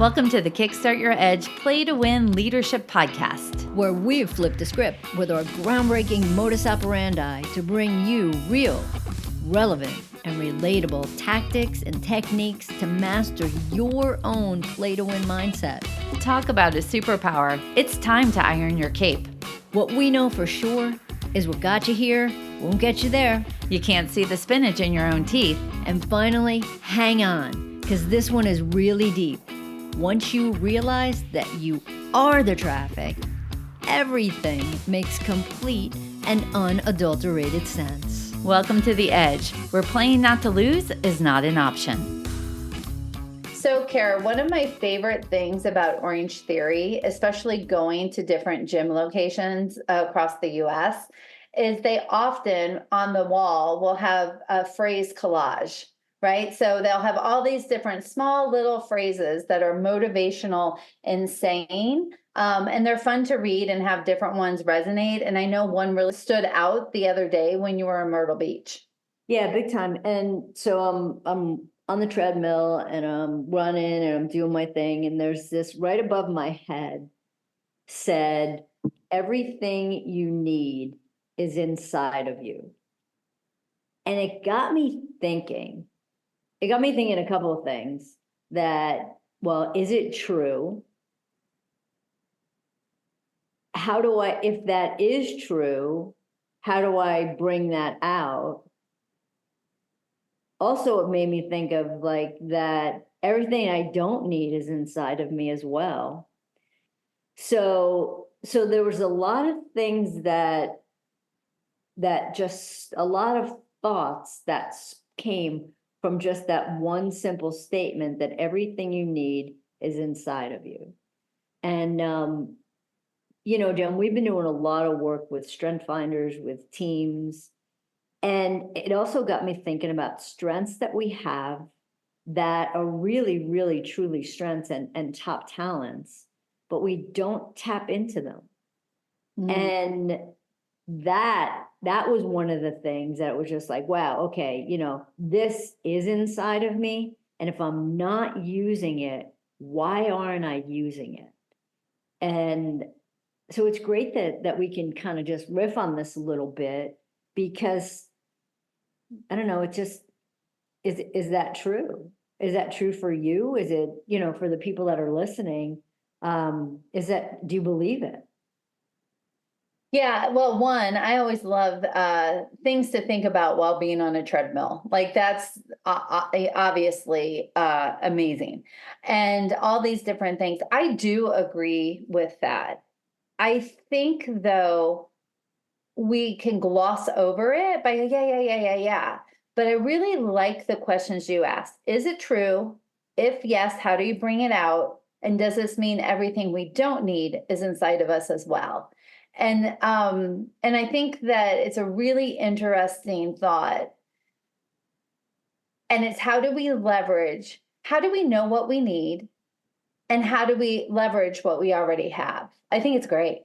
Welcome to the Kickstart Your Edge Play to Win Leadership Podcast, where we've flipped the script with our groundbreaking modus operandi to bring you real, relevant, and relatable tactics and techniques to master your own play to win mindset. Talk about a superpower. It's time to iron your cape. What we know for sure is what got you here won't get you there. You can't see the spinach in your own teeth. And finally, hang on, because this one is really deep. Once you realize that you are the traffic, everything makes complete and unadulterated sense. Welcome to The Edge, where playing not to lose is not an option. So, Kara, one of my favorite things about Orange Theory, especially going to different gym locations across the US, is they often on the wall will have a phrase collage. Right? So they'll have all these different small little phrases that are motivational and saying, and they're fun to read and have different ones resonate. And I know one really stood out the other day when you were in Myrtle Beach. Yeah, big time. And so I'm on the treadmill and I'm running and I'm doing my thing. And there's this right above my head said, everything you need is inside of you. And it got me thinking. It got me thinking a couple of things that, well, is it true? If that is true, how do I bring that out? Also, it made me think of like that everything I don't need is inside of me as well. So there was a lot of things that just a lot of thoughts that came from just that one simple statement that everything you need is inside of you. And, Jen, we've been doing a lot of work with strength finders, with teams. And it also got me thinking about strengths that we have that are really, really, truly strengths and top talents, but we don't tap into them. And that was one of the things that was just like, wow, okay, this is inside of me. And if I'm not using it, why aren't I using it? And so it's great that we can kind of just riff on this a little bit, because I don't know, it just, is that true? Is that true for you? Is it, for the people that are listening, do you believe it? Yeah, well, one, I always love things to think about while being on a treadmill. Like that's obviously amazing. And all these different things. I do agree with that. I think, though, we can gloss over it by, yeah. But I really like the questions you asked. Is it true? If yes, how do you bring it out? And does this mean everything we don't need is inside of us as well? And I think that it's a really interesting thought. And it's how do we know what we need? And how do we leverage what we already have? I think it's great.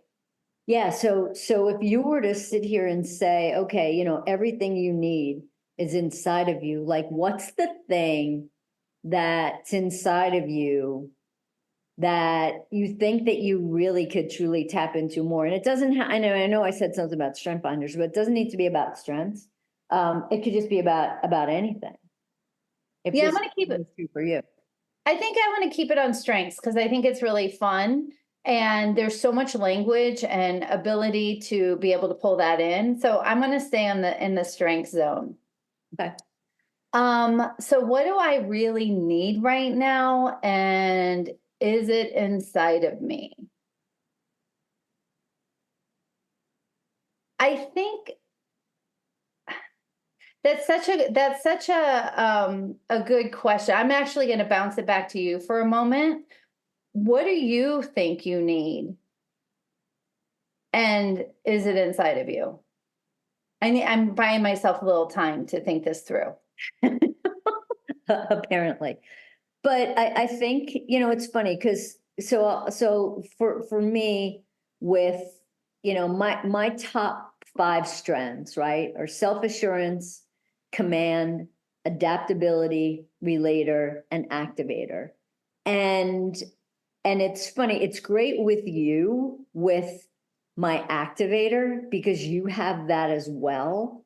Yeah. So if you were to sit here and say, okay, everything you need is inside of you, like what's the thing that's inside of you that you think that you really could truly tap into more? And it doesn't, I know I said something about strength finders, but it doesn't need to be about strengths. It could just be about anything. I'm going to keep it true for you. I think I want to keep it on strengths because I think it's really fun. And there's so much language and ability to be able to pull that in. So I'm going to stay in the strength zone. Okay. So what do I really need right now? And is it inside of me? I think that's such a good question. I'm actually going to bounce it back to you for a moment. What do you think you need? And is it inside of you? I'm buying myself a little time to think this through. Apparently. But I think, it's funny because so for me with, my top 5 strengths, right, are self-assurance, command, adaptability, relator, and activator. And it's funny, it's great with you, with my activator, because you have that as well.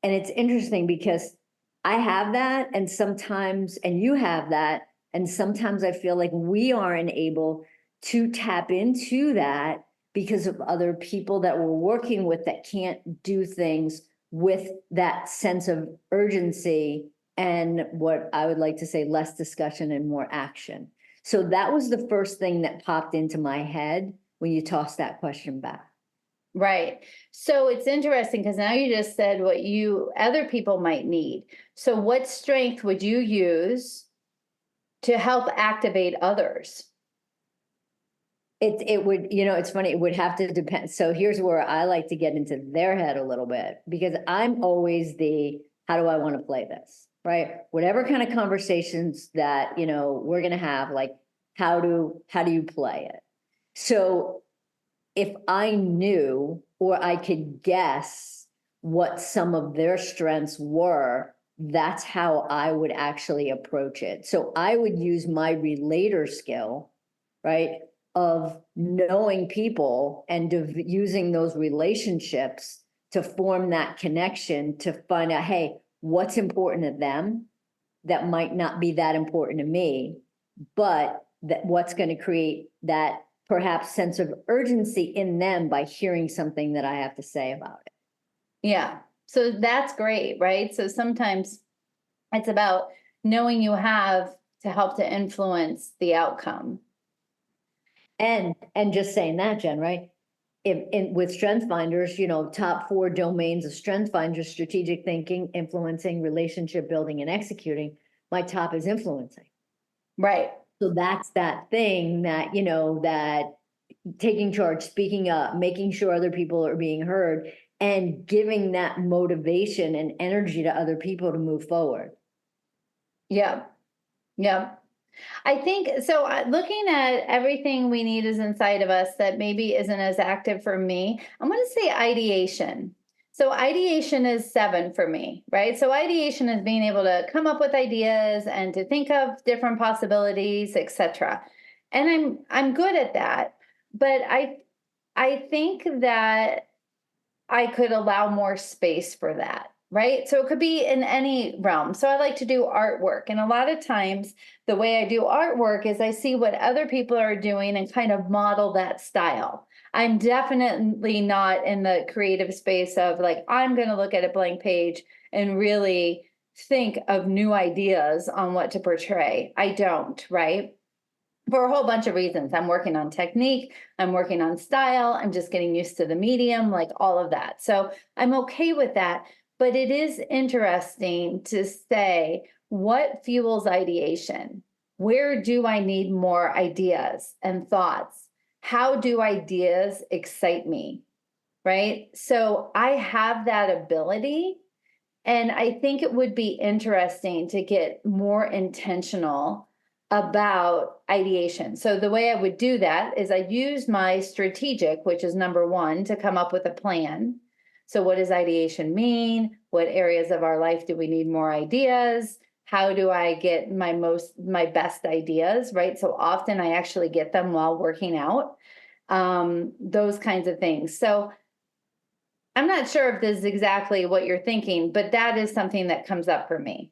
And it's interesting because I have that and sometimes, and you have that, and sometimes I feel like we aren't able to tap into that because of other people that we're working with that can't do things with that sense of urgency and what I would like to say, less discussion and more action. So that was the first thing that popped into my head when you tossed that question back. Right. So it's interesting because now you just said what other people might need. So what strength would you use to help activate others? It would, it's funny, it would have to depend. So here's where I like to get into their head a little bit, because I'm always how do I want to play this, right? Whatever kind of conversations that, we're going to have, like, how do you play it? So if I knew, or I could guess what some of their strengths were, that's how I would actually approach it. So I would use my relator skill, right, of knowing people and using those relationships to form that connection, to find out, hey, what's important to them that might not be that important to me, but that what's going to create that perhaps sense of urgency in them by hearing something that I have to say about it. Yeah. So that's great, right? So sometimes it's about knowing you have to help to influence the outcome. And just saying that, Jen, right? With Strength Finders, top 4 domains of Strength Finders: strategic thinking, influencing, relationship building, and executing. My top is influencing. Right. So that's that thing that, that taking charge, speaking up, making sure other people are being heard, and giving that motivation and energy to other people to move forward. Yeah. Yeah. I think so. Looking at everything we need is inside of us that maybe isn't as active for me, I'm going to say ideation. So ideation is 7 for me, right? So ideation is being able to come up with ideas and to think of different possibilities, etc. And I'm good at that, but I think that I could allow more space for that, right? So it could be in any realm. So I like to do artwork. And a lot of times, the way I do artwork is I see what other people are doing and kind of model that style. I'm definitely not in the creative space of like, I'm going to look at a blank page and really think of new ideas on what to portray. I don't, right? For a whole bunch of reasons. I'm working on technique, I'm working on style, I'm just getting used to the medium, like all of that. So I'm okay with that. But it is interesting to say, what fuels ideation? Where do I need more ideas and thoughts? How do ideas excite me? Right? So I have that ability. And I think it would be interesting to get more intentional about ideation. So the way I would do that is I use my strategic, which is number 1, to come up with a plan. So what does ideation mean? What areas of our life do we need more ideas? How do I get my best ideas, right? So often I actually get them while working out, those kinds of things. So I'm not sure if this is exactly what you're thinking, but that is something that comes up for me.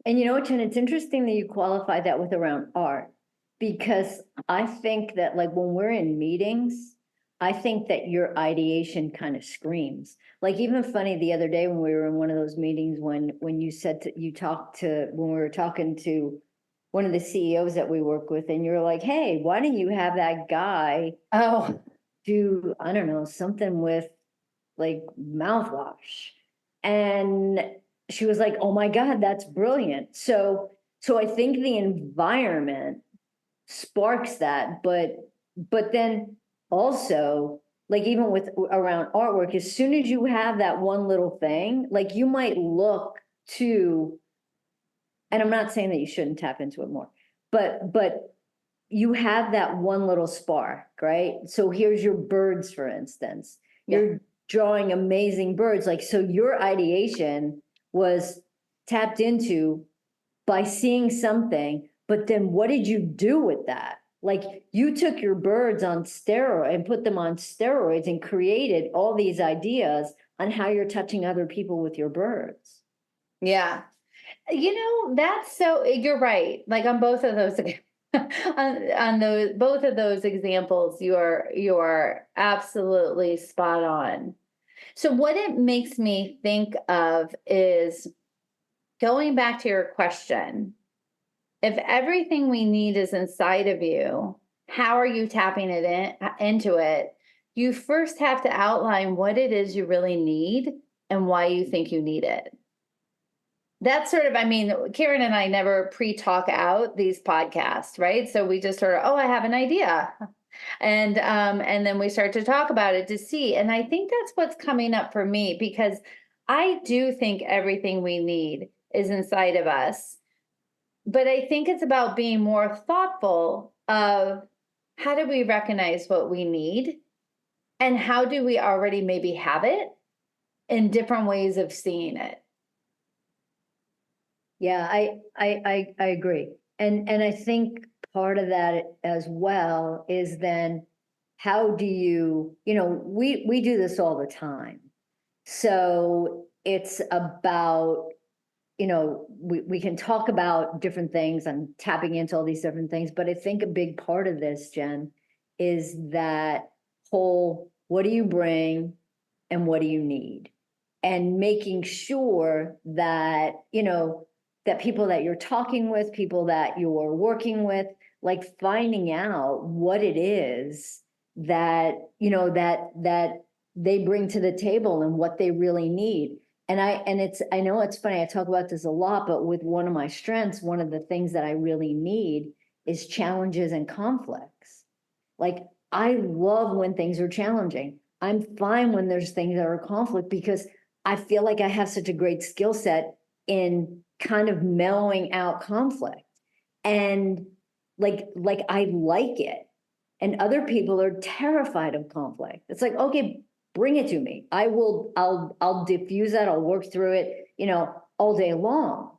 And you know what, Jen, it's interesting that you qualify that with around art, because I think that, like, when we're in meetings, I think that your ideation kind of screams. Like, even funny, the other day when we were in one of those meetings, when you said when we were talking to one of the CEOs that we work with, and you're like, hey, why don't you have that guy Oh, do, I don't know, something with like mouthwash? And she was like, oh my God, that's brilliant. So I think the environment sparks that, but then also, like, even with around artwork, as soon as you have that one little thing, like, you might look to, and I'm not saying that you shouldn't tap into it more, but you have that one little spark, right? So here's your birds, for instance. You're drawing amazing birds. Like, so your ideation was tapped into by seeing something but then what did you do with that? Like you took your birds on steroid and put them on steroids and created all these ideas on how you're touching other people with your birds. Yeah. That's so, you're right. Like on both of those, on those, both of those examples, you're absolutely spot on. So what it makes me think of is going back to your question. If everything we need is inside of you, how are you tapping it into it? You first have to outline what it is you really need and why you think you need it. That's sort of, Karen and I never pre-talk out these podcasts, right? So we just sort of, I have an idea. And then we start to talk about it to see. And I think that's what's coming up for me, because I do think everything we need is inside of us. But I think it's about being more thoughtful of how do we recognize what we need and how do we already maybe have it in different ways of seeing it. Yeah, I agree. And I think part of that as well is then how do you, we do this all the time. So it's about, we can talk about different things and tapping into all these different things, but I think a big part of this, Jen, is that whole, what do you bring and what do you need? And making sure that, that people that you're talking with, people that you're working with, like finding out what it is that, that they bring to the table and what they really need. And I know it's funny, I talk about this a lot, but with one of my strengths, one of the things that I really need is challenges and conflicts. Like I love when things are challenging. I'm fine when there's things that are conflict because I feel like I have such a great skill set in kind of mellowing out conflict. And like I like it. And other people are terrified of conflict. It's like, okay, bring it to me. I'll diffuse that. I'll work through it, all day long,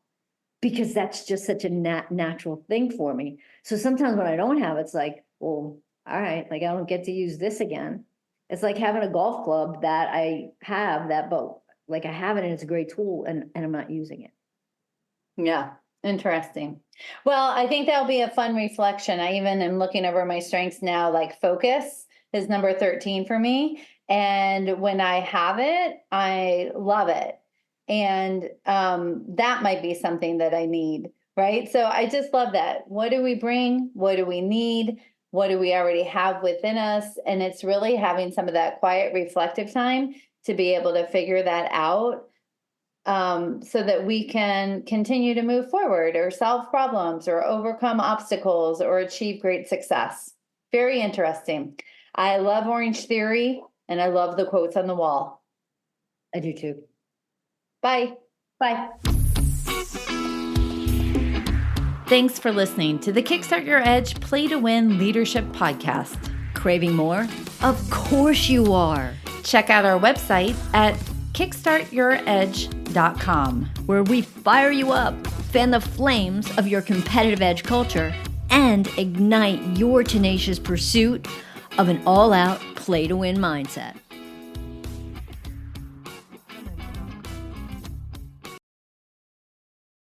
because that's just such a natural thing for me. So sometimes when I don't have it, it's like, well, all right, like I don't get to use this again. It's like having a golf club that I have that, but like I have it and it's a great tool and I'm not using it. Yeah. Interesting. Well, I think that'll be a fun reflection. I even am looking over my strengths now, like focus is number 13 for me. And when I have it, I love it. And that might be something that I need, right? So I just love that. What do we bring? What do we need? What do we already have within us? And it's really having some of that quiet reflective time to be able to figure that out. So that we can continue to move forward or solve problems or overcome obstacles or achieve great success. Very interesting. I love Orange Theory and I love the quotes on the wall. I do too. Bye. Bye. Thanks for listening to the Kickstart Your Edge Play to Win Leadership Podcast. Craving more? Of course you are. Check out our website at kickstartyouredge.com, where we fire you up, fan the flames of your competitive edge culture, and ignite your tenacious pursuit of an all-out play-to-win mindset.